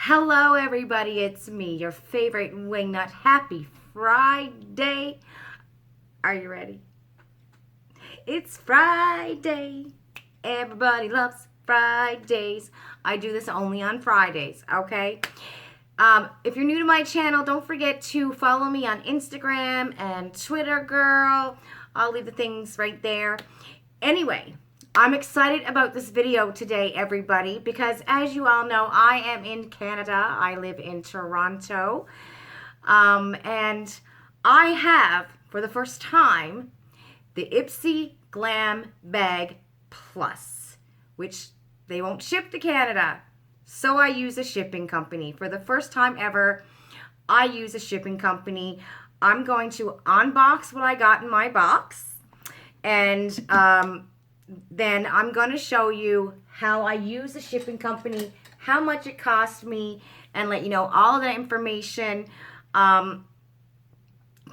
Hello everybody, it's me, your favorite wingnut. Happy Friday. Are you ready? It's Friday. Everybody loves Fridays. I do this only on Fridays, okay? If you're new to my channel, don't forget to follow me on Instagram and Twitter, girl. I'll leave the things right there. Anyway, I'm excited about this video today, everybody, because as you all know, I am in Canada. I live in Toronto. And I have, for the first time, the Ipsy Glam Bag Plus, which they won't ship to Canada. So I use a shipping company. For the first time ever, I use a shipping company. I'm going to unbox what I got in my box. And then I'm going to show you how I use the shipping company, how much it cost me, and let you know all the information.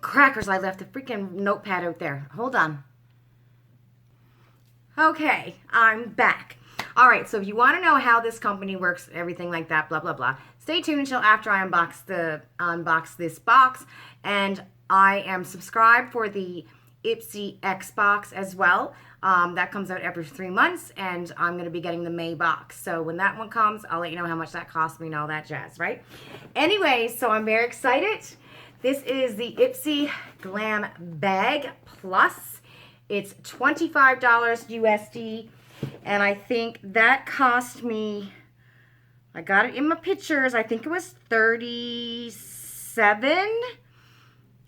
Crackers, I left the freaking notepad out there. Hold on. Okay, I'm back. All right, so if you want to know how this company works, everything like that, blah, blah, blah, stay tuned until after I unbox this box. And I am subscribed for the Ipsy X box as well. That comes out every 3 months, and I'm going to be getting the May box. So when that one comes, I'll let you know how much that cost me and all that jazz, right? Anyway, so I'm very excited. This is the Ipsy Glam Bag Plus. It's $25 USD, and I think that cost me, I got it in my pictures, I think it was 37.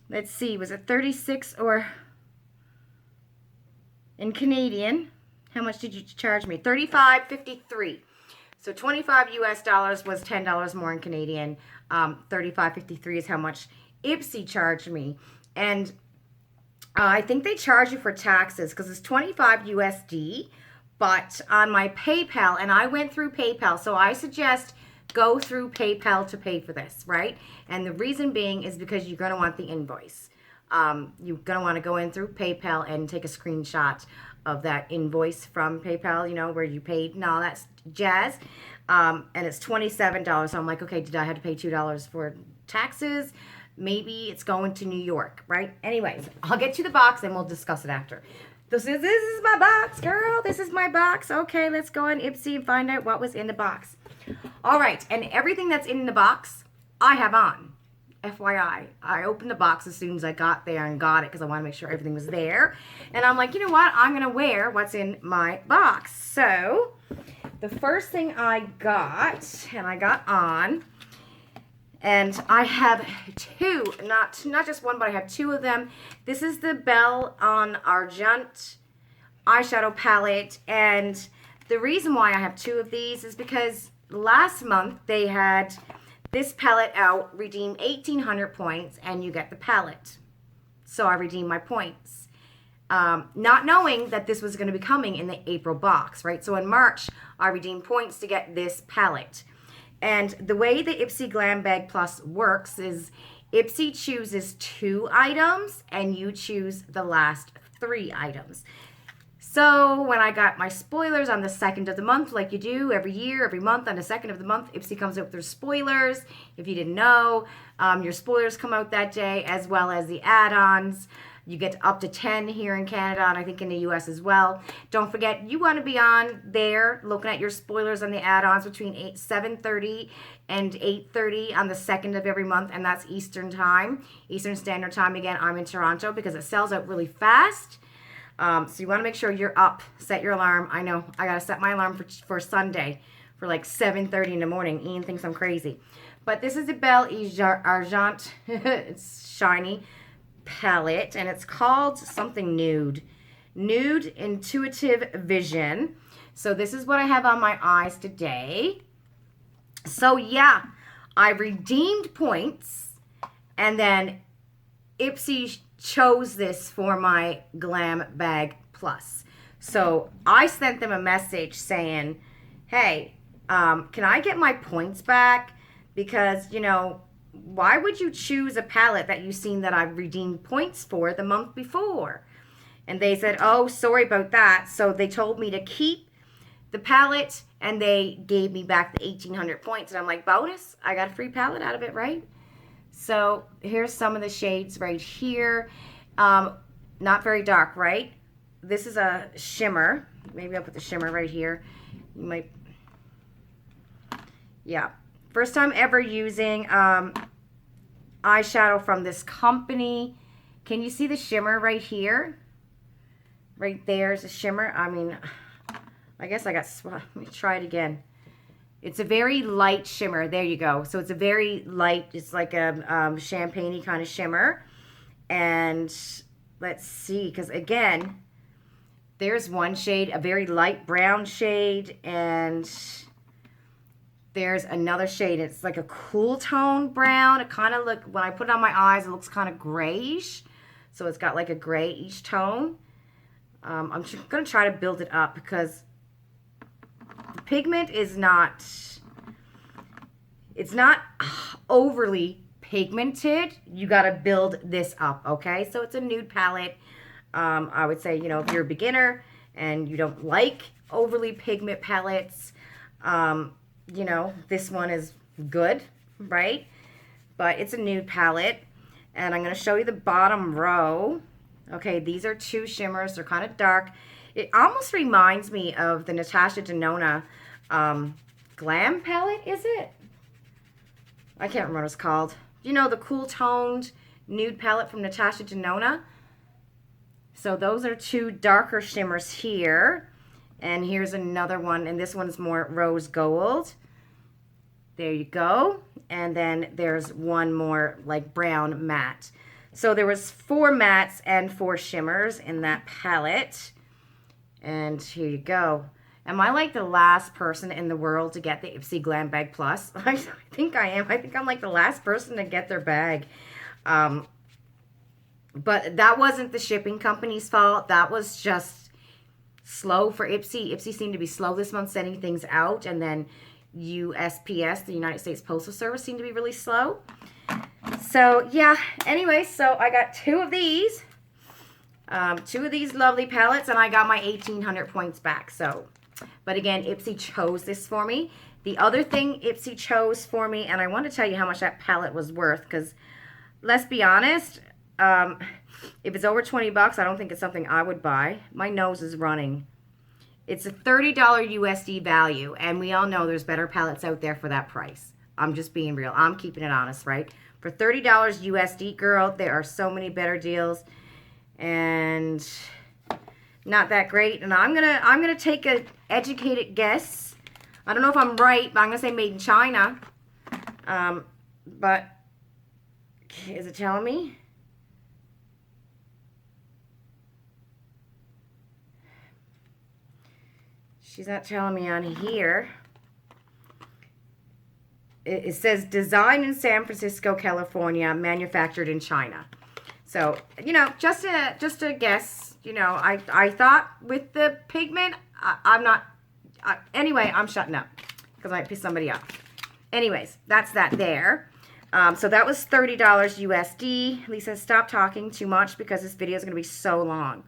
Let's see, was it 36 or... in Canadian, how much did you charge me? $35.53. So $25 US dollars was $10 more in Canadian. $35.53 is how much Ipsy charged me. And I think they charge you for taxes because it's $25 USD. But on my PayPal, and I went through PayPal, so I suggest go through PayPal to pay for this, right? And the reason being is because you're going to want the invoice. You're going to want to go in through PayPal and take a screenshot of that invoice from PayPal, you know, where you paid and all that jazz. And it's $27. So I'm like, okay, did I have to pay $2 for taxes? Maybe it's going to New York, right? Anyways, I'll get you the box and we'll discuss it after. This is my box, girl. This is my box. Okay, let's go on Ipsy and find out what was in the box. All right, and everything that's in the box, I have on. FYI, I opened the box as soon as I got there and got it because I want to make sure everything was there. And I'm like, you know what? I'm going to wear what's in my box. So the first thing I got, and I got on, and I have two, not just one, but I have two of them. This is the Belle en Argent eyeshadow palette. And the reason why I have two of these is because last month they had this palette out, redeem 1,800 points, and you get the palette. So I redeemed my points. Not knowing that this was going to be coming in the April box, right? So in March, I redeemed points to get this palette. And the way the Ipsy Glam Bag Plus works is Ipsy chooses 2 items, and you choose the last 3 items. So when I got my spoilers on the 2nd of the month, like you do every year, every month on the 2nd of the month, Ipsy comes out with their spoilers. If you didn't know, your spoilers come out that day, as well as the add-ons. You get up to 10 here in Canada, and I think in the US as well. Don't forget, you want to be on there looking at your spoilers on the add-ons between 7:30 and 8:30 on the 2nd of every month, and that's Eastern time, Eastern Standard Time. Again, I'm in Toronto because it sells out really fast. So you want to make sure you're up. Set your alarm. I know I got to set my alarm for Sunday for like 7:30 in the morning. Ian thinks I'm crazy. But this is the Belle Argent. It's shiny palette, and it's called something Nude Intuitive Vision. So this is what I have on my eyes today. So yeah, I redeemed points, and then Ipsy chose this for my Glam Bag Plus. So I sent them a message saying, hey, can I get my points back? Because, you know, why would you choose a palette that you've seen that I've redeemed points for the month before? And they said, oh, sorry about that. So they told me to keep the palette and they gave me back the 1,800 points. And I'm like, bonus, I got a free palette out of it, right? So here's some of the shades right here. Not very dark, right? This is a shimmer. Maybe I'll put the shimmer right here. You might, yeah. First time ever using eyeshadow from this company. Can you see the shimmer right here? Right there's a shimmer. I mean, I guess I got, let me try it again. It's a very light shimmer. There you go. So it's a very light, it's like a champagne-y kind of shimmer. And let's see, because again, there's one shade, a very light brown shade, and there's another shade. It's like a cool tone brown. It kind of look, when I put it on my eyes, it looks kind of grayish. So it's got like a gray each tone. I'm going to try to build it up because the pigment is not, it's not overly pigmented. You got to build this up, okay? So it's a nude palette. I would say, you know, if you're a beginner and you don't like overly pigment palettes, you know, this one is good, right? But it's a nude palette. And I'm going to show you the bottom row. Okay, these are two shimmers. They're kind of dark. It almost reminds me of the Natasha Denona Glam palette, is it? I can't remember what it's called. You know, the cool toned nude palette from Natasha Denona. So those are two darker shimmers here. And here's another one, and this one's more rose gold. There you go. And then there's one more like brown matte. So there was 4 mattes and 4 shimmers in that palette. And here you go. Am I like the last person in the world to get the Ipsy Glam Bag Plus? I think I am. I think I'm like the last person to get their bag. But that wasn't the shipping company's fault. That was just slow for Ipsy. Ipsy seemed to be slow this month sending things out. And then USPS, the United States Postal Service, seemed to be really slow. So, yeah. Anyway, so I got 2 of these. 2 of these lovely palettes, and I got my 1,800 points back. So, but again, Ipsy chose this for me. The other thing Ipsy chose for me, and I want to tell you how much that palette was worth, because let's be honest, if it's over 20 bucks, I don't think it's something I would buy. My nose is running. It's a $30 USD value, and we all know there's better palettes out there for that price. I'm just being real. I'm keeping it honest, right? For $30 USD, girl, there are so many better deals, and not that great. And I'm gonna take an educated guess. I don't know if I'm right, but I'm gonna say made in China. But is it telling me? She's not telling me on here. It says designed in San Francisco, California, manufactured in China. So, you know, just a guess. You know, I thought with the pigment, anyway, I'm shutting up because I might piss somebody off. Anyways, that's that there. So that was $30 USD. Lisa, stop talking too much because this video is going to be so long.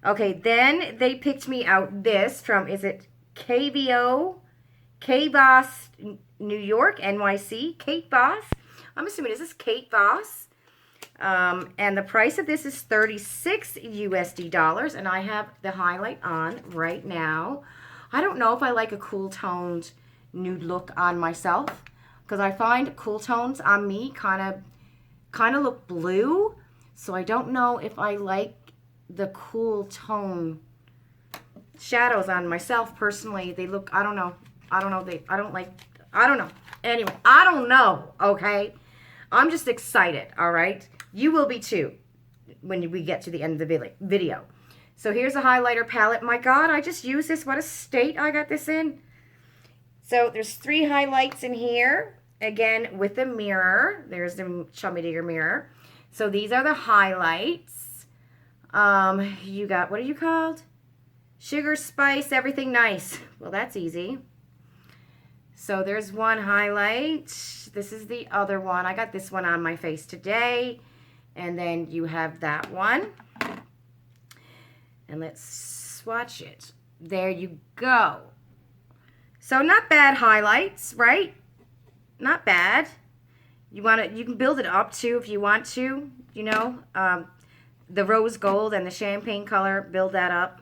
Okay, then they picked me out this from, is it KBO? K-Boss New York, NYC. Kate Boss. I'm assuming, is this Kate Boss? And the price of this is $36 USD, and I have the highlight on right now. I don't know if I like a cool toned nude look on myself, because I find cool tones on me kind of look blue, so I don't know if I like the cool tone shadows on myself personally. They look, I don't know, anyway, I don't know, okay? I'm just excited, all right? You will be too when we get to the end of the video. So here's a highlighter palette. My God, I just used this. What a state I got this in. So there's 3 highlights in here. Again, with the mirror. There's the Chummy Digger mirror. So these are the highlights. You got, what are you called? Sugar, spice, everything nice. Well, that's easy. So there's one highlight. This is the other one. I got this one on my face today. And then you have that one. And let's swatch it. There you go. So not bad highlights, right? Not bad. You can build it up too if you want to, you know. The rose gold and the champagne color, build that up.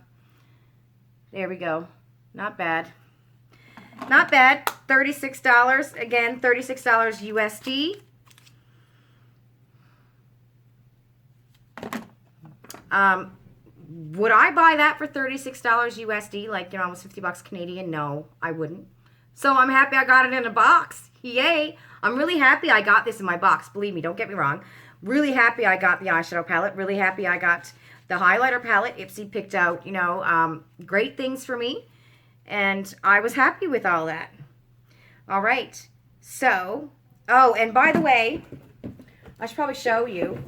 There we go. Not bad. Not bad. $36. Again, $36 USD. Would I buy that for $36 USD, like, you know, almost 50 bucks Canadian? No, I wouldn't. So I'm happy I got it in a box. Yay. I'm really happy I got this in my box. Believe me, don't get me wrong. Really happy I got the eyeshadow palette. Really happy I got the highlighter palette. Ipsy picked out, you know, great things for me. And I was happy with all that. All right. So, oh, and by the way, I should probably show you.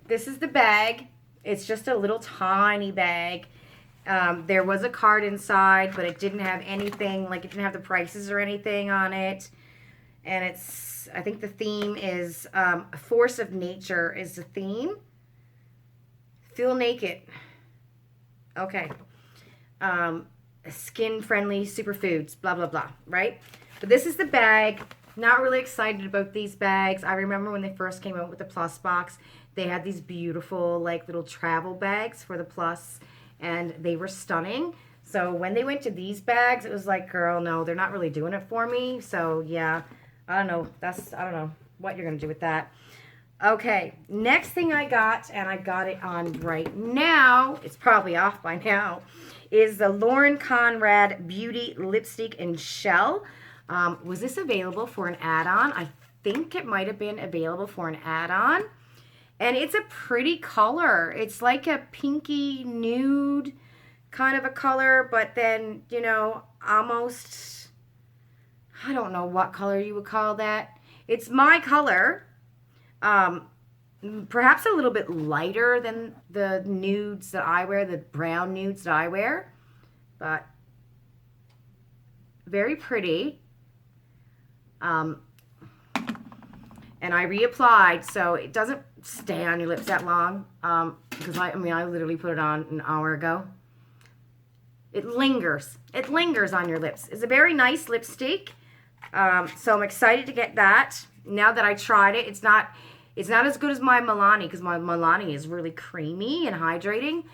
This is the bag. It's just a little tiny bag. There was a card inside, but it didn't have anything, like it didn't have the prices or anything on it. And it's, I think the theme is Force of Nature is the theme. Feel naked. Okay. Skin-friendly superfoods, blah, blah, blah, right? But this is the bag. Not really excited about these bags. I remember when they first came out with the Plus box, they had these beautiful, like, little travel bags for the Plus, and they were stunning. So when they went to these bags, it was like, girl, no, they're not really doing it for me. So, yeah, I don't know. I don't know what you're going to do with that. Okay, next thing I got, and I got it on right now, it's probably off by now, is the Lauren Conrad Beauty Lipstick in Shell. Was this available for an add-on? I think it might have been available for an add-on. And it's a pretty color. It's like a pinky nude kind of a color, but then, you know, almost, I don't know what color you would call that. It's my color. Perhaps a little bit lighter than the nudes that I wear, the brown nudes that I wear, but very pretty. And I reapplied, so it doesn't stay on your lips that long, because I literally put it on an hour ago. It lingers. It lingers on your lips. It's a very nice lipstick, so I'm excited to get that. Now that I tried it, it's not as good as my Milani, because my Milani is really creamy and hydrating,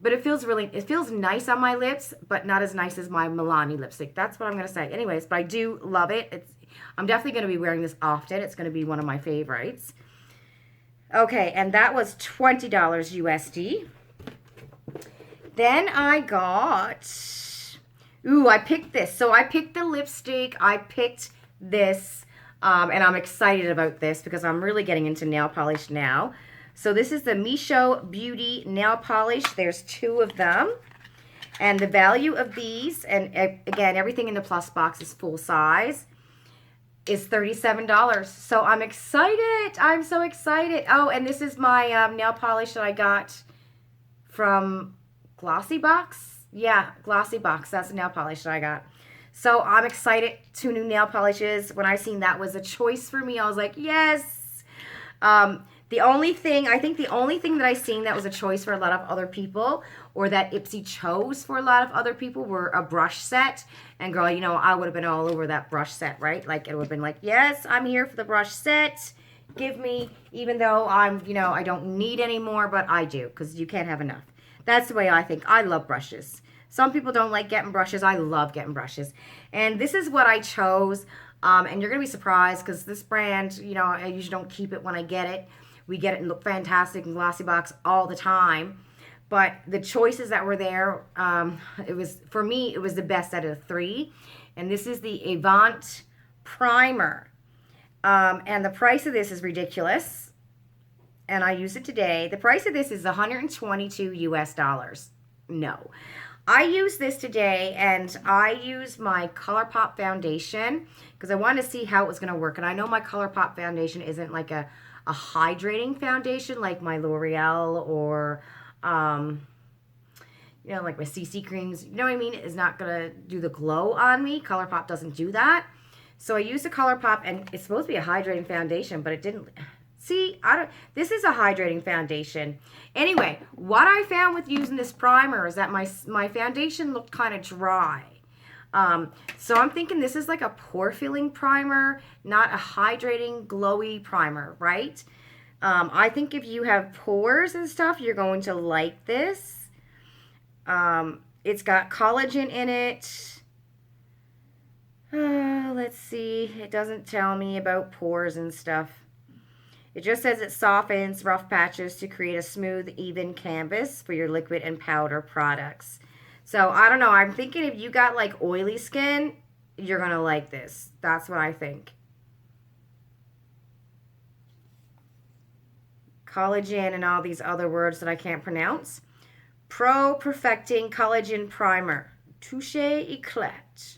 but it feels nice on my lips, but not as nice as my Milani lipstick. That's what I'm going to say. Anyways, but I do love it. I'm definitely going to be wearing this often. It's going to be one of my favorites. Okay, and that was $20 USD. Then I got, I picked this. So I picked the lipstick. I picked this. And I'm excited about this because I'm really getting into nail polish now. So this is the Misho Beauty Nail Polish. There's 2 of them. And the value of these, and again, everything in the Plus box is full size, is $37. So I'm excited. I'm so excited. Oh, and this is my nail polish that I got from Glossy Box. Yeah, Glossy Box. That's the nail polish that I got. So I'm excited. 2 new nail polishes. When I seen that was a choice for me, I was like, yes. The only thing that I seen that was a choice for a lot of other people, or that Ipsy chose for a lot of other people, were a brush set. And girl, you know, I would have been all over that brush set, right? Like, it would have been like, yes, I'm here for the brush set. Give me, even though I'm, you know, I don't need any more, but I do, because you can't have enough. That's the way I think. I love brushes. Some people don't like getting brushes. I love getting brushes. And this is what I chose. And you're going to be surprised because this brand, you know, I usually don't keep it when I get it. We get it and look fantastic in Glossy Box all the time. But the choices that were there, for me, it was the best out of the 3. And this is the Avant Primer. And the price of this is ridiculous. And I use it today. The price of this is $122 US. No. I use this today, and I use my ColourPop foundation because I wanted to see how it was going to work. And I know my ColourPop foundation isn't like a hydrating foundation like my L'Oreal or, you know, like my CC creams. You know what I mean? It's not going to do the glow on me. ColourPop doesn't do that. So I used the ColourPop, and it's supposed to be a hydrating foundation, but it didn't. See, this is a hydrating foundation. Anyway, what I found with using this primer is that my foundation looked kind of dry. So I'm thinking this is like a pore filling primer, not a hydrating, glowy primer, right? I think if you have pores and stuff, you're going to like this. It's got collagen in it. Let's see. It doesn't tell me about pores and stuff. It just says it softens rough patches to create a smooth, even canvas for your liquid and powder products. So, I don't know. I'm thinking if you got like oily skin, you're going to like this. That's what I think. Collagen and all these other words that I can't pronounce. Pro Perfecting Collagen Primer. Touche Eclat.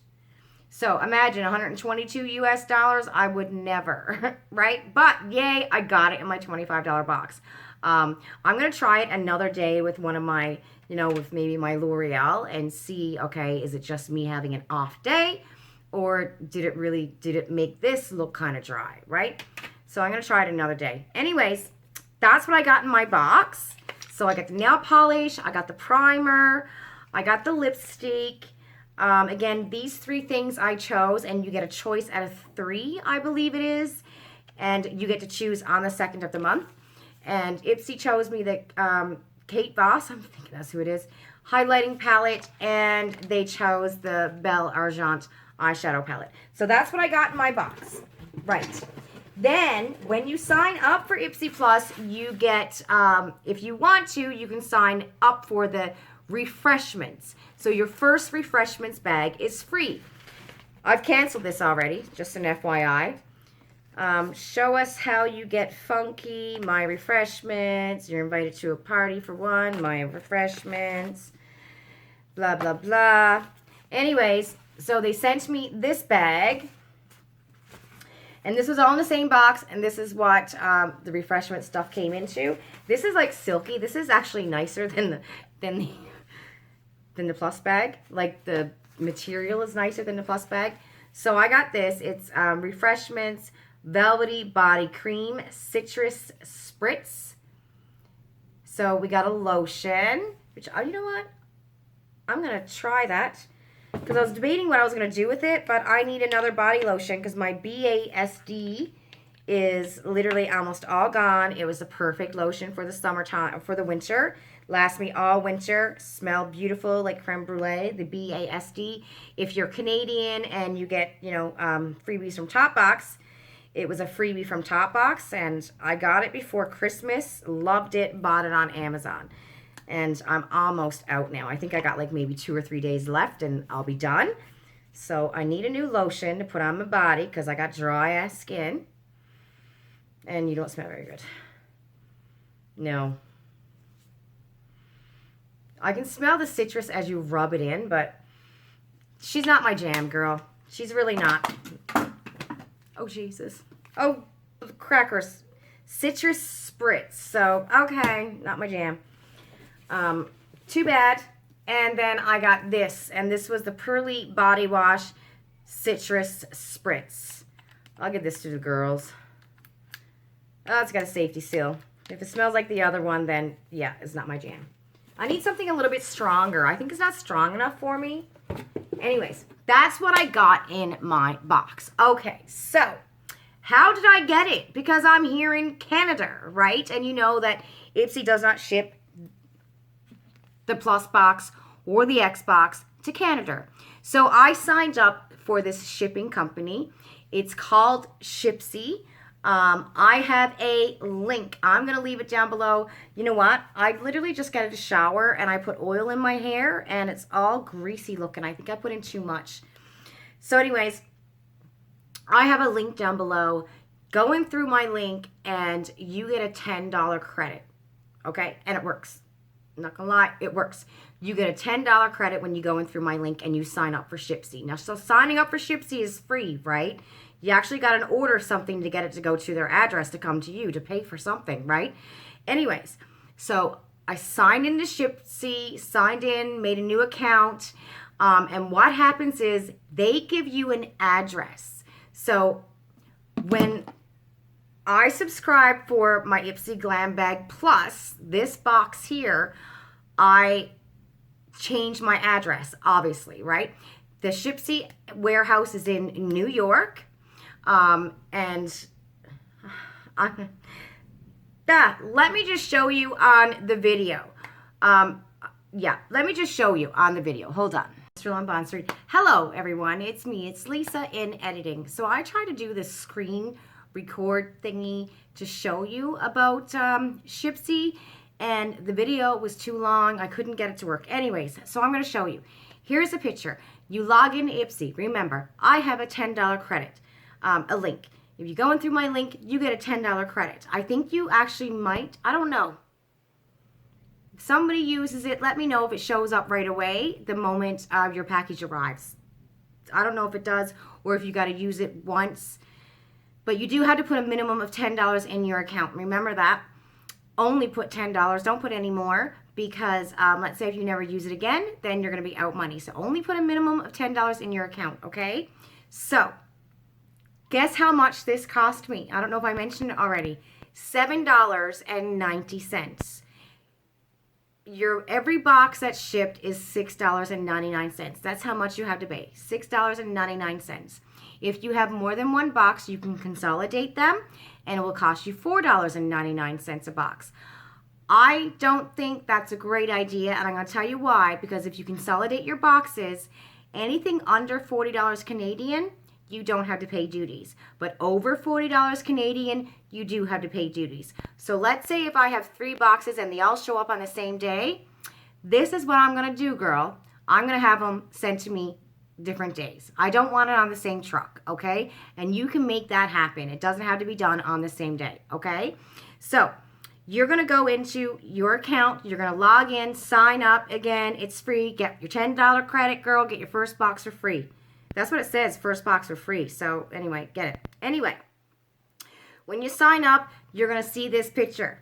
So imagine 122 US dollars. I would never, right? But yay, I got it in my $25 box. I'm going to try it another day with one of my, with maybe my L'Oreal and see, okay, is it just me having an off day? Or did it make this look kind of dry, right? So I'm going to try it another day. Anyways, that's what I got in my box. So I got the nail polish, I got the primer, I got the lipstick. Again, these 3 things I chose, and you get a choice out of 3, I believe it is. And you get to choose on the 2nd of the month. And Ipsy chose me the Kate Voss, I'm thinking that's who it is, highlighting palette, and they chose the Belle Argent eyeshadow palette. So that's what I got in my box. Right. Then, when you sign up for Ipsy Plus, you get, if you want to, you can sign up for the Refreshments. So your first Refreshments bag is free. I've canceled this already, just an FYI. Show us how you get funky, my refreshments. You're invited to a party for one, my refreshments. Blah, blah, blah. Anyways, so they sent me this bag. And this was all in the same box, and this is what the refreshment stuff came into. This is like silky. This is actually nicer than the plus bag. Like the material is nicer than the plus bag. So I got this. It's Refreshments Velvety Body Cream Citrus Spritz. So we got a lotion, which, you know what? I'm going to try that. Because I was debating what I was going to do with it, but I need another body lotion because my BASD is literally almost all gone. It was the perfect lotion for the summertime, for the winter. Lasts me all winter. Smell beautiful like creme brulee, the BASD. If you're Canadian and you get, freebies from Topbox, it was a freebie from Topbox, and I got it before Christmas. Loved it. Bought it on Amazon. And I'm almost out now. I think I got like maybe 2 or 3 days left and I'll be done. So I need a new lotion to put on my body because I got dry ass skin. And you don't smell very good. No. I can smell the citrus as you rub it in, but she's not my jam, girl. She's really not. Oh, Jesus. Oh, crackers. Citrus spritz. So, okay, not my jam. Too bad. And then I got this, and this was the Pearly Body Wash Citrus Spritz. I'll give this to the girls. Oh, it's got a safety seal. If it smells like the other one, then yeah, it's not my jam. I need something a little bit stronger. I think it's not strong enough for me. Anyways, that's what I got in my box. Okay, so how did I get it? Because I'm here in Canada, right? And you know that Ipsy does not ship the Plus box or the X box to Canada. So I signed up for this shipping company. It's called SHIPPSY. I have a link. I'm going to leave it down below. You know what? I literally just got out of the shower and I put oil in my hair and it's all greasy looking. I think I put in too much. So anyways, I have a link down below. Go in through my link and you get a $10 credit. Okay? And it works. I'm not gonna lie, it works. You get a $10 credit when you go in through my link and you sign up for SHIPPSY. Now, so signing up for SHIPPSY is free, right? You actually got to order something to get it to go to their address to come to you to pay for something, right? Anyways, so I signed into SHIPPSY, signed in, made a new account, and what happens is they give you an address. So when I subscribe for my Ipsy Glam Bag Plus, this box here, I change my address, obviously, right? The SHIPPSY warehouse is in New York. Let me just show you on the video. Let me just show you on the video. Hold on. Hello, everyone. It's me. It's Lisa in editing. So I try to do this screen record thingy to show you about SHIPPSY, and the video was too long. I couldn't get it to work. Anyways, so I'm going to show you. Here's a picture. You log into Ipsy. Remember, I have a $10 credit, a link. If you're going through my link, you get a $10 credit. I think you actually might. I don't know. If somebody uses it, let me know if it shows up right away the moment your package arrives. I don't know if it does or if you got to use it once. But you do have to put a minimum of $10 in your account. Remember that. Only put $10. Don't put any more because let's say if you never use it again, then you're going to be out money. So only put a minimum of $10 in your account, okay? So guess how much this cost me? I don't know if I mentioned it already. $7.90. Every box that's shipped is $6.99. That's how much you have to pay. $6.99. If you have more than one box, you can consolidate them, and it will cost you $4.99 a box. I don't think that's a great idea, and I'm going to tell you why. Because if you consolidate your boxes, anything under $40 Canadian, you don't have to pay duties. But over $40 Canadian, you do have to pay duties. So let's say if I have 3 boxes and they all show up on the same day, this is what I'm going to do, girl. I'm going to have them sent to me different days. I don't want it on the same truck, okay? And you can make that happen. It doesn't have to be done on the same day, okay? So you're going to go into your account. You're going to log in, sign up. Again, it's free. Get your $10 credit, girl. Get your first box for free. That's what it says, first box for free. So anyway, get it. Anyway, when you sign up, you're going to see this picture.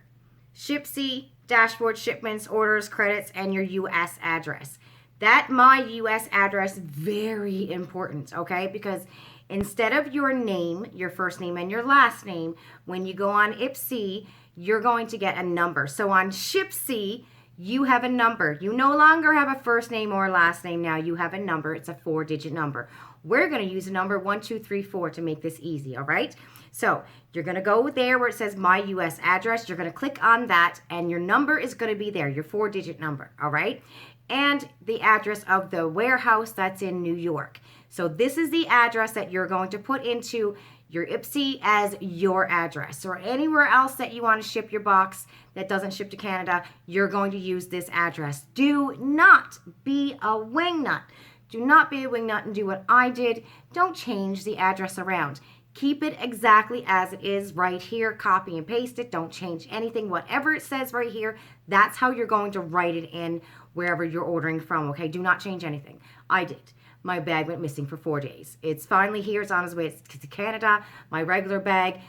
SHIPPSY, dashboard, shipments, orders, credits, and your U.S. address. That my U.S. address, very important, okay? Because instead of your name, your first name and your last name, when you go on Ipsy, you're going to get a number. So on SHIPPSY, you have a number. You no longer have a first name or last name now. You have a number. It's a 4-digit number. We're going to use a number 1, 2, 3, 4 to make this easy, all right? So you're going to go there where it says my U.S. address. You're going to click on that, and your number is going to be there, your 4-digit number, all right? And the address of the warehouse that's in New York. So this is the address that you're going to put into your Ipsy as your address, or anywhere else that you want to ship your box that doesn't ship to Canada, you're going to use this address. Do not be a wingnut. Do not be a wingnut and do what I did. Don't change the address around. Keep it exactly as it is right here. Copy and paste it. Don't change anything. Whatever it says right here, that's how you're going to write it in wherever you're ordering from, okay? Do not change anything. I did. My bag went missing for 4 days. It's finally here. It's on its way to Canada. My regular bag,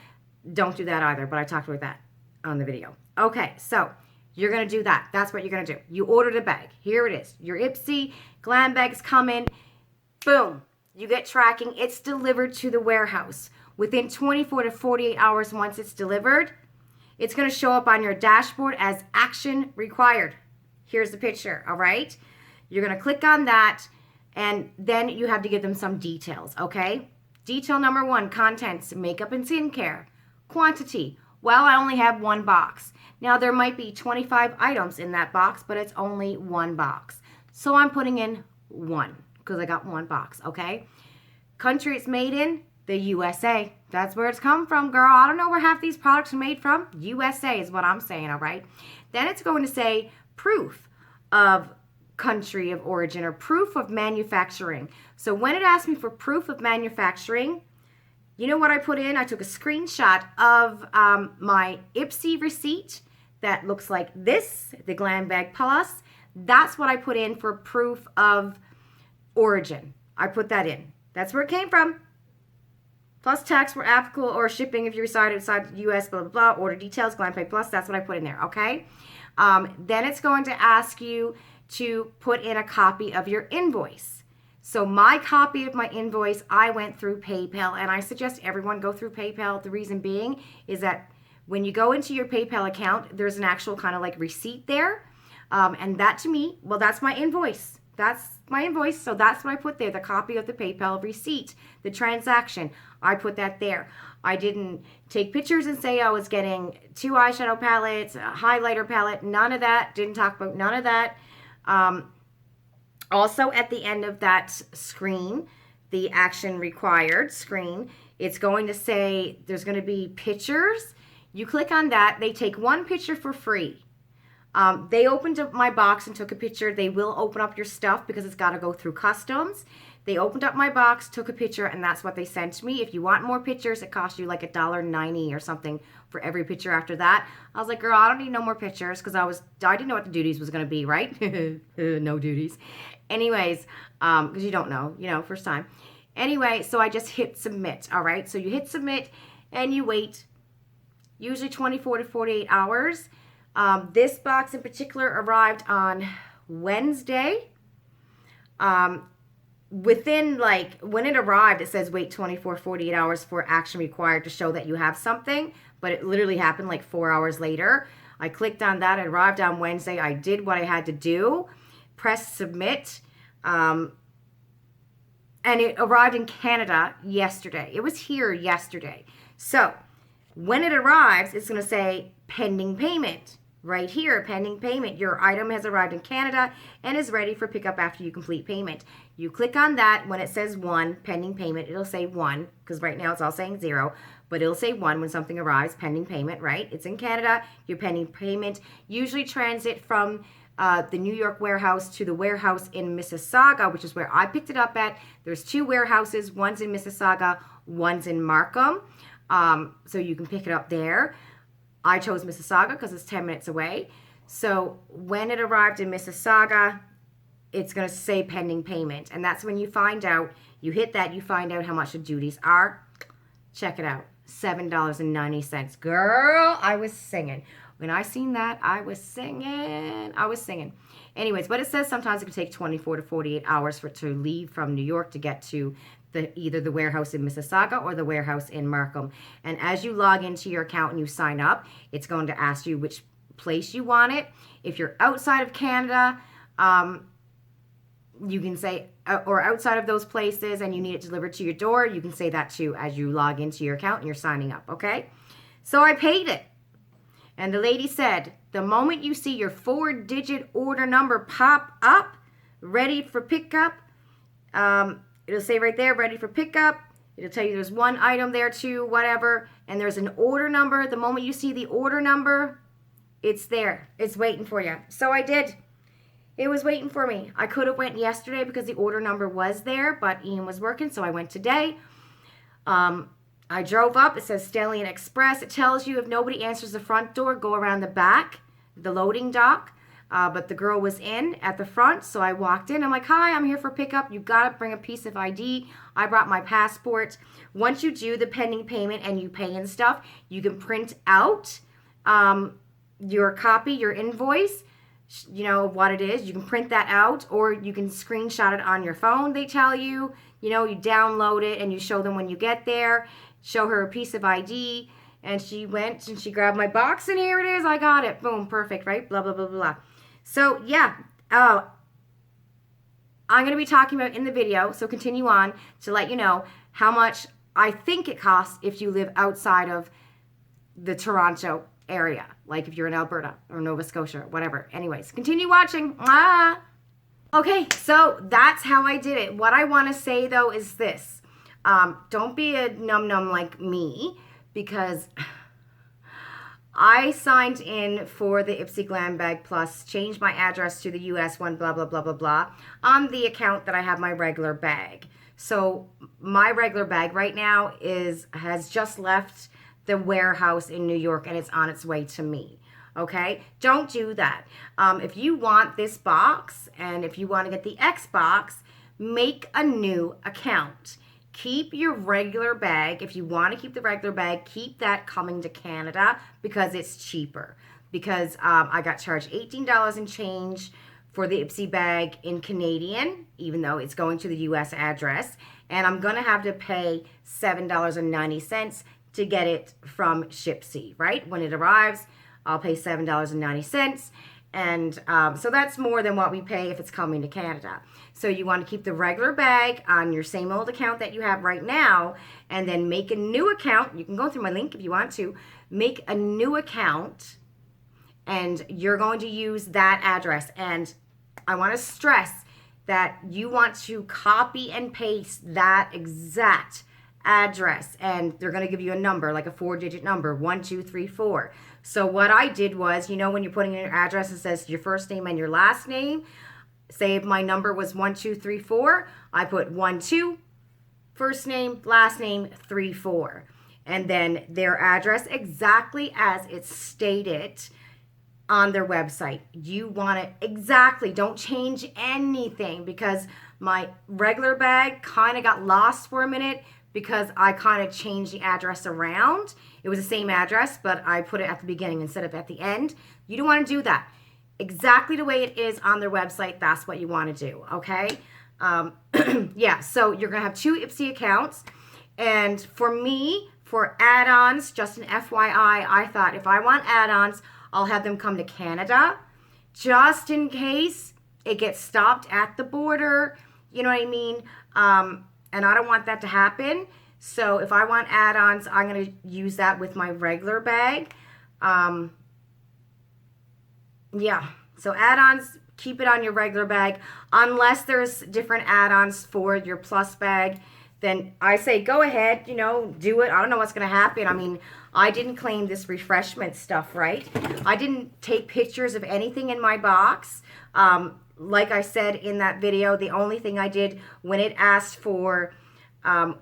don't do that either, but I talked about that on the video. Okay, so you're going to do that. That's what you're going to do. You ordered a bag. Here it is. Your Ipsy Glam bag's coming. Boom. You get tracking. It's delivered to the warehouse. Within 24 to 48 hours once it's delivered, it's going to show up on your dashboard as action required. Here's the picture, all right? You're going to click on that, and then you have to give them some details, okay? Detail number 1, contents, makeup and skincare. Quantity, well, I only have 1 box. Now, there might be 25 items in that box, but it's only 1 box. So I'm putting in 1 because I got 1 box, okay? Country it's made in, the USA. That's where it's come from, girl. I don't know where half these products are made from. USA is what I'm saying, all right? Then it's going to say proof of country of origin or proof of manufacturing. So when it asked me for proof of manufacturing, you know what I put in? I took a screenshot of my Ipsy receipt that looks like this, the Glam Bag Plus. That's what I put in for proof of origin. I put that in. That's where it came from. Plus tax where applicable or shipping if you reside outside the U.S., blah, blah, blah. Order details, Glam Bag Plus. That's what I put in there, okay? Then it's going to ask you to put in a copy of your invoice. So my copy of my invoice, I went through PayPal, and I suggest everyone go through PayPal. The reason being is that when you go into your PayPal account, there's an actual kind of like receipt there. And that to me, well, that's my invoice. That's my invoice. So that's what I put there, the copy of the PayPal receipt, the transaction. I put that there. I didn't take pictures and say I was getting 2 eyeshadow palettes, a highlighter palette, none of that. Didn't talk about none of that. Also, at the end of that screen, the action required screen, it's going to say there's going to be pictures. You click on that. They take 1 picture for free. They opened up my box and took a picture. They will open up your stuff because it's got to go through customs. They opened up my box, took a picture, and that's what they sent me. If you want more pictures, it costs you like $1.90 or something for every picture after that. I was like, girl, I don't need no more pictures because I didn't know what the duties was going to be, right? No duties. Anyways, because you don't know, first time. Anyway, so I just hit submit, all right? So you hit submit and you wait, usually 24 to 48 hours. This box in particular arrived on Wednesday. Within, when it arrived, it says wait 24, 48 hours for action required to show that you have something, but it literally happened like 4 hours later. I clicked on that. It arrived on Wednesday. I did what I had to do, pressed submit, and it arrived in Canada yesterday. It was here yesterday. So when it arrives, it's going to say pending payment. Right here, pending payment. Your item has arrived in Canada and is ready for pickup after you complete payment. You click on that. When it says 1, pending payment, it'll say 1, because right now it's all saying 0, but it'll say 1 when something arrives, pending payment, right? It's in Canada, your pending payment. Usually transit from the New York warehouse to the warehouse in Mississauga, which is where I picked it up at. There's 2 warehouses. One's in Mississauga, one's in Markham. So you can pick it up there. I chose Mississauga because it's 10 minutes away. So when it arrived in Mississauga, it's going to say pending payment. And that's when you find out, you hit that, you find out how much the duties are. Check it out, $7.90. Girl, I was singing. When I seen that, I was singing. Anyways, but it says sometimes it can take 24 to 48 hours for it to leave from New York to get to either the warehouse in Mississauga or the warehouse in Markham. And as you log into your account and you sign up, it's going to ask you which place you want it. If you're outside of Canada, you can say, or outside of those places and you need it delivered to your door, you can say that too as you log into your account and you're signing up, okay? So I paid it. And the lady said, the moment you see your 4-digit order number pop up, ready for pickup, it'll say right there, ready for pickup. It'll tell you there's 1 item there too, whatever. And there's an order number. The moment you see the order number, it's there. It's waiting for you. So I did. It was waiting for me. I could have went yesterday because the order number was there, but Ian was working, so I went today. I drove up. It says Stallion Express. It tells you if nobody answers the front door, go around the back, the loading dock. But the girl was in at the front, so I walked in. I'm like, hi, I'm here for pickup. You got to bring a piece of ID. I brought my passport. Once you do the pending payment and you pay and stuff, you can print out your copy, your invoice, of what it is. You can print that out, or you can screenshot it on your phone, they tell you. You download it and you show them when you get there. Show her a piece of ID. And she went and she grabbed my box, and here it is. I got it. Boom, perfect, right? Blah, blah, blah, blah. So, yeah, I'm going to be talking about in the video, so continue on to let you know how much I think it costs if you live outside of the Toronto area, like if you're in Alberta or Nova Scotia, whatever. Anyways, continue watching. Okay, so that's how I did it. What I want to say, though, is this. Don't be a num-num like me, because I signed in for the Ipsy Glam Bag Plus, changed my address to the US one, blah, blah, blah, blah, blah, on the account that I have my regular bag. So my regular bag right now has just left the warehouse in New York, and it's on its way to me. Okay? Don't do that. If you want this box, and if you want to get the X box, make a new account. Keep your regular bag. If you want to keep the regular bag, keep that coming to Canada because it's cheaper. Because I got charged $18 and change for the Ipsy bag in Canadian, even though it's going to the US address. And I'm going to have to pay $7.90 to get it from SHIPPSY, right? When it arrives, I'll pay $7.90. And so that's more than what we pay if it's coming to Canada. So you want to keep the regular bag on your same old account that you have right now, and then make a new account. You can go through my link if you want to. Make a new account, and you're going to use that address. And I want to stress that you want to copy and paste that exact address, and they're going to give you a number, like a 4-digit number, 1234. So what I did was, you know, when you're putting in your address, it says your first name and your last name. Say if my number was 1234, I put 12, first name, last name, 34. And then their address exactly as it's stated on their website. You want it exactly. Don't change anything, because my regular bag kind of got lost for a minute because I kind of changed the address around. It was the same address, but I put it at the beginning instead of at the end. You don't want to do that. Exactly the way it is on their website, that's what you want to do, okay? Yeah, so you're going to have 2 Ipsy accounts. And for me, for add-ons, just an FYI, I thought if I want add-ons, I'll have them come to Canada, just in case it gets stopped at the border. You know what I mean? And I don't want that to happen. So if I want add-ons, I'm going to use that with my regular bag. Yeah, so add-ons, keep it on your regular bag. Unless there's different add-ons for your plus bag, then I say go ahead, you know, do it. I don't know what's going to happen. I mean, I didn't claim this refreshment stuff, right? I didn't take pictures of anything in my box. Like I said in that video, the only thing I did when it asked for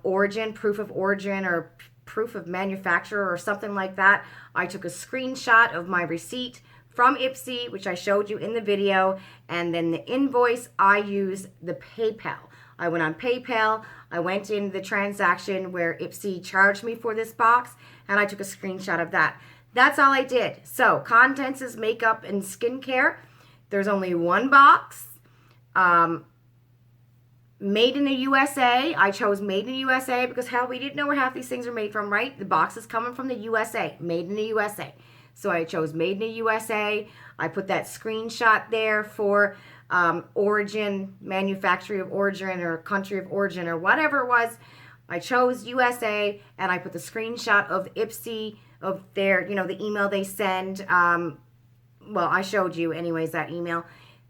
origin, proof of origin, or proof of manufacturer or something like that, I took a screenshot of my receipt from Ipsy, which I showed you in the video, and then the invoice, I used the PayPal. I went on PayPal, I went in the transaction where Ipsy charged me for this box, and I took a screenshot of that. That's all I did. So, contents is makeup and skincare. There's only one box. Made in the USA. I chose made in the USA because, hell, we didn't know where half these things are made from, right? The box is coming from the USA. Made in the USA. So I chose made in the USA. I put that screenshot there for origin, manufacturer of origin, or country of origin, or whatever it was. I chose USA, and I put the screenshot of Ipsy, of their, you know, the email they send. Well, I showed you anyways that email.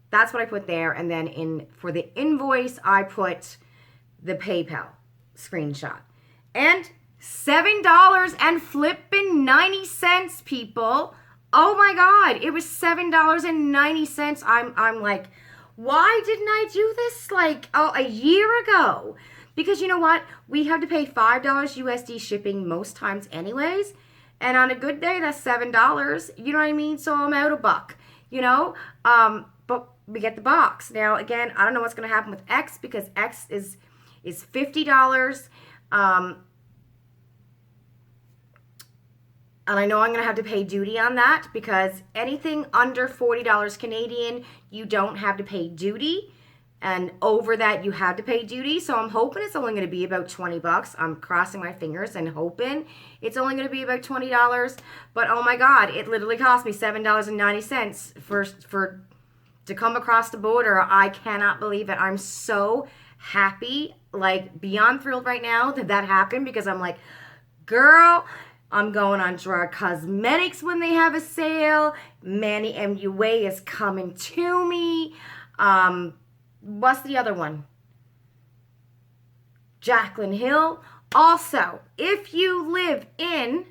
That's what I put there. And then for the invoice, I put the PayPal screenshot. And $7 and flipping 90 cents, people. Oh my God, it was $7.90. I'm like, why didn't I do this like a year ago? Because you know what? We have to pay $5 USD shipping most times anyways. And on a good day, that's $7. You know what I mean? So I'm out a buck, you know? But we get the box. Now, again, I don't know what's going to happen with X, because X is $50. And I know I'm going to have to pay duty on that, because anything under $40 Canadian, you don't have to pay duty. And over that, you have to pay duty. So I'm hoping it's only going to be about 20 bucks. I'm crossing my fingers and hoping it's only going to be about $20. But oh my God, it literally cost me $7.90 to come across the border. I cannot believe it. I'm so happy, like beyond thrilled right now that happened, because I'm like, girl, I'm going on Gerard Cosmetics when they have a sale. Manny MUA is coming to me. What's the other one? Jaclyn Hill. Also, if you live in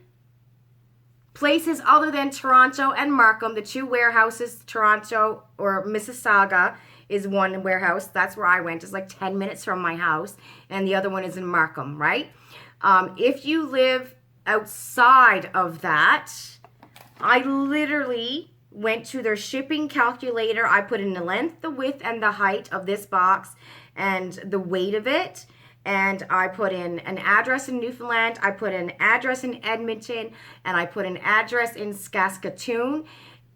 places other than Toronto and Markham, the 2 warehouses, Toronto or Mississauga is one warehouse. That's where I went. It's like 10 minutes from my house. And the other one is in Markham, right? If you live outside of that, I literally went to their shipping calculator. I put in the length, the width, and the height of this box and the weight of it. And I put in an address in Newfoundland. I put an address in Edmonton. And I put an address in Saskatoon.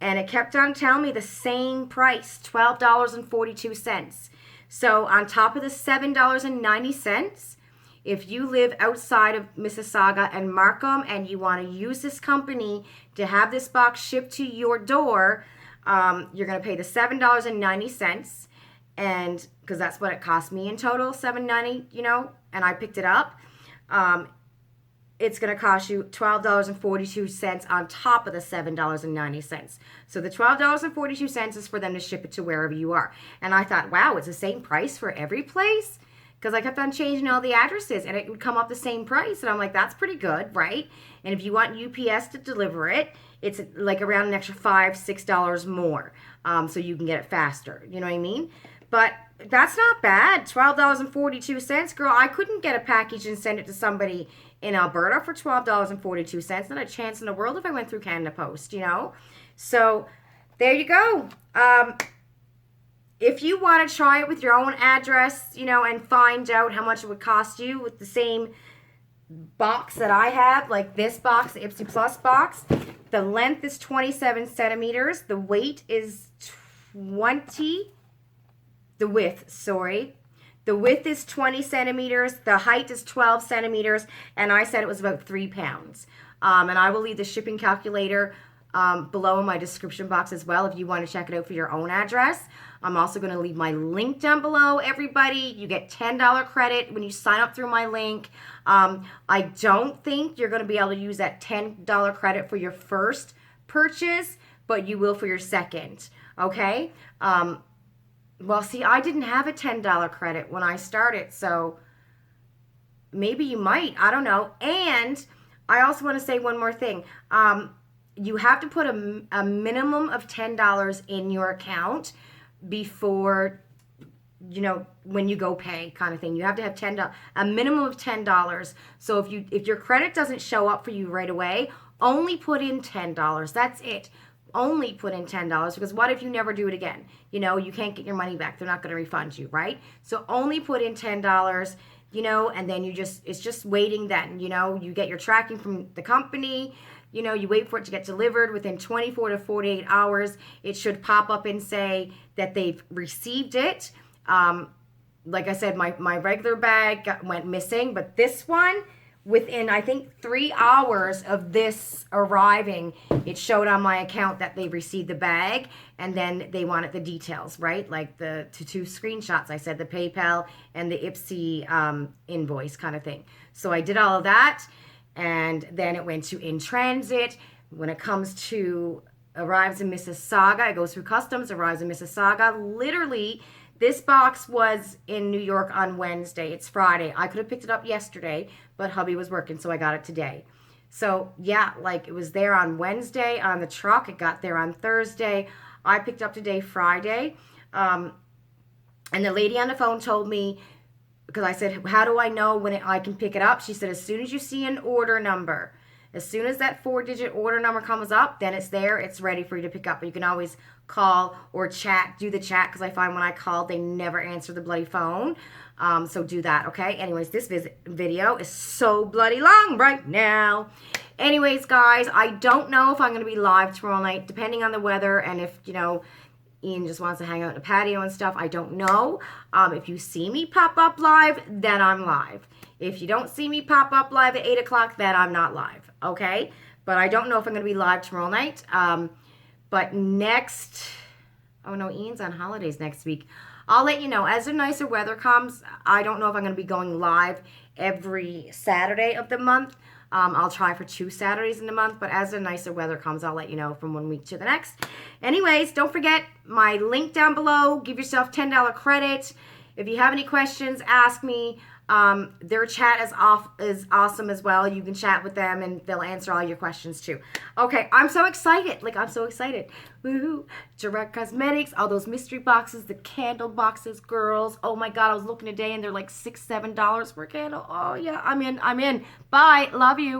And it kept on telling me the same price, $12.42. So on top of the $7.90, if you live outside of Mississauga and Markham and you want to use this company to have this box shipped to your door, you're going to pay the $7.90, and because that's what it cost me in total, $7.90, you know, and I picked it up. It's going to cost you $12.42 on top of the $7.90. So the $12.42 is for them to ship it to wherever you are. And I thought, wow, it's the same price for every place? Because I kept on changing all the addresses and it would come up the same price. And I'm like, that's pretty good, right? And if you want UPS to deliver it, it's like around an extra $5, $6 more. So you can get it faster. You know what I mean? But that's not bad. $12.42. Girl, I couldn't get a package and send it to somebody in Alberta for $12.42. Not a chance in the world if I went through Canada Post, you know? So there you go. If you want to try it with your own address, you know, and find out how much it would cost you with the same box that I have, like this box, the Ipsy Plus box, the length is 27 centimeters. The weight is 20, the width, sorry. The width is 20 centimeters. The height is 12 centimeters. And I said it was about 3 pounds. And I will leave the shipping calculator below in my description box as well if you want to check it out for your own address. I'm also going to leave my link down below, everybody. You get $10 credit when you sign up through my link. I don't think you're going to be able to use that $10 credit for your first purchase, but you will for your second, okay? Well, see, I didn't have a $10 credit when I started, so maybe you might. I don't know. And I also want to say one more thing. You have to put a minimum of $10 in your account before, you know, when you go pay kind of thing. You have to have $10, a minimum of $10. So if your credit doesn't show up for you right away, only put in $10. That's it. Only put in $10, because what if you never do it again? You know, you can't get your money back. They're not going to refund you, right? So only put in $10, you know, and then it's just waiting then, you know. You get your tracking from the company, you know, you wait for it to get delivered. Within 24 to 48 hours, it should pop up and say that they've received it. Like I said, my regular bag went missing, but this one, within, I think, 3 hours of this arriving, it showed on my account that they received the bag, and then they wanted the details, right? Like the two screenshots. I said the PayPal and the Ipsy invoice kind of thing. So I did all of that, and then it went to in transit. When it comes to arrives in Mississauga, it goes through customs, arrives in Mississauga. Literally, this box was in New York on Wednesday. It's Friday. I could have picked it up yesterday, but hubby was working, so I got it today. So, yeah, like it was there on Wednesday on the truck. It got there on Thursday. I picked up today, Friday. And the lady on the phone told me, because I said, how do I know when I can pick it up? She said, as soon as you see an order number, as soon as that 4-digit order number comes up, then it's there. It's ready for you to pick up. But you can always call or chat, do the chat, because I find when I call, they never answer the bloody phone. So do that, okay? Anyways, this video is so bloody long right now. Anyways, guys, I don't know if I'm going to be live tomorrow night, depending on the weather, and if, you know, Ian just wants to hang out in the patio and stuff. I don't know. If you see me pop up live, then I'm live. If you don't see me pop up live at 8 o'clock, then I'm not live, okay? But I don't know if I'm going to be live tomorrow night. But next, oh no, Ian's on holidays next week. I'll let you know. As the nicer weather comes, I don't know if I'm going to be going live every Saturday of the month. I'll try for 2 Saturdays in the month, but as the nicer weather comes, I'll let you know from one week to the next. Anyways, don't forget my link down below. Give yourself $10 credit. If you have any questions, ask me. Their chat is awesome as well. You can chat with them and they'll answer all your questions too. Okay, I'm so excited. Like, I'm so excited. Woohoo. Direct Cosmetics, all those mystery boxes, the candle boxes, girls. Oh my God, I was looking today and they're like $6, $7 for a candle. Oh yeah, I'm in. Bye. Love you.